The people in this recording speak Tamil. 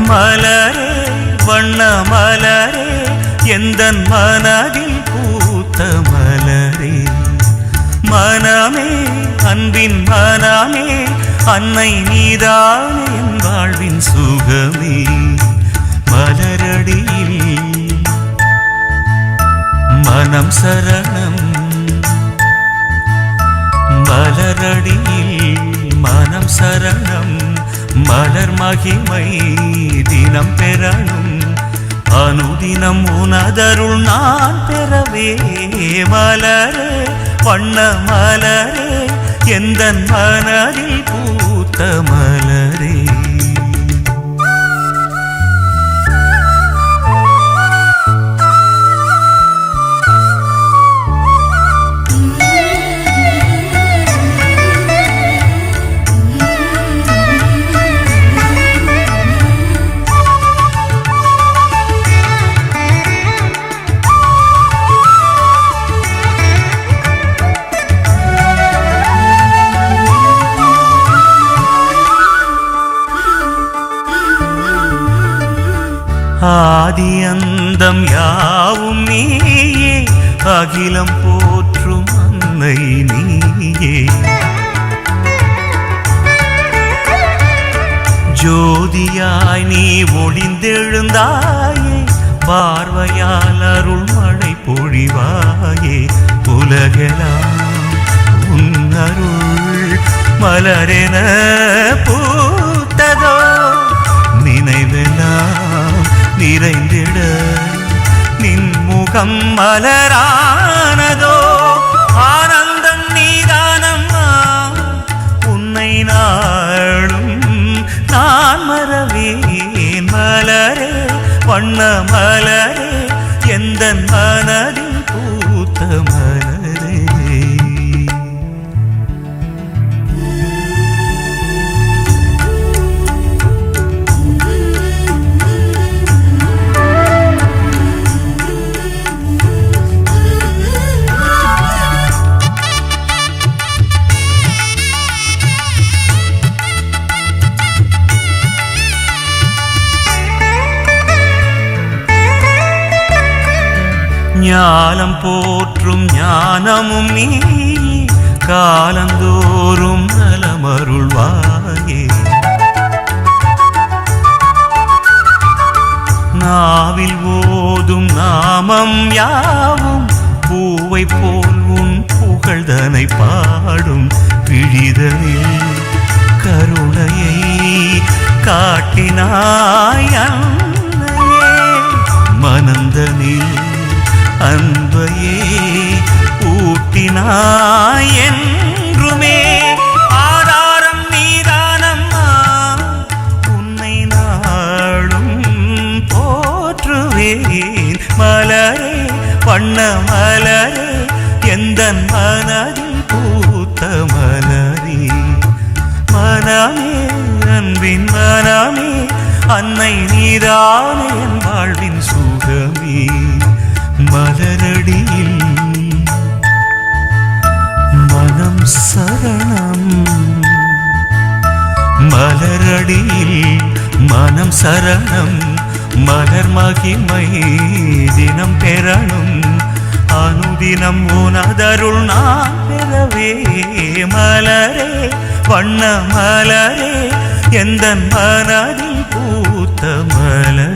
மலரே வண்ண மலரே எந்தன் மனதில் பூத்த மலரே மனமே அன்பின் மனமே அன்னை நீதானே என் வாழ்வின் சுகமே மலரடியில் மனம் சரணம் மலரடியில் மனம் சரணம் மலர் மகிமை தினம் பெறணும் அனுதினம் உனதருள் நான் பெறவே மலரே வண்ண மலரே எந்தன் மனதில் பூத்த மலரே ஆதி அந்தம் யாவும் நீயே அகிலம் போற்றும் அன்னை நீயே ஜோதியாய் நீ ஒளிந்தெழுந்தாயே பார்வையால் அருள் மழை பொழிவாயே உலகெல்லாம் உன்னருள் மலரென பூத்ததோ நினைவெல்லாம் நிறைந்திட நின்முகம் மலரானதோ ஆனந்தம் நீதானம்மா உன்னை நாளும் நான் மறவேன் மலரே வண்ண மலரே எந்தன் மனதில் பூத்த மலரே ஞானம் போற்றும் ஞானமும் நீ காலந்தோறும் நலமருள்வாயே நாவில் ஓதும் நாமம் யாவும் பூவை போல் உன் புகழ்தனை பாடும் விழிதனில் கருணையை காட்டினாய் அன்னையே மனந்தனில் அன்பையே ஊட்டினாய் என்றுமே ஆதாரம் நீதானம்மா உன்னை நாளும் போற்றுவேன் மலரே வண்ண மலரே எந்தன் மனதில் பூத்த மலரே மனமே அன்பின் மனமே அன்னை நீதானே என் வாழ்வின் சுகமே மலரடியில் மனம் சரணம் மலரடியில் மனம் சரணம் மலர் மகிமை தினம் பெறணும் அனுதினம் உனதருள் நான் பெறவே மலரே வண்ண மலரே எந்தன் மனதில் பூத்த மலரே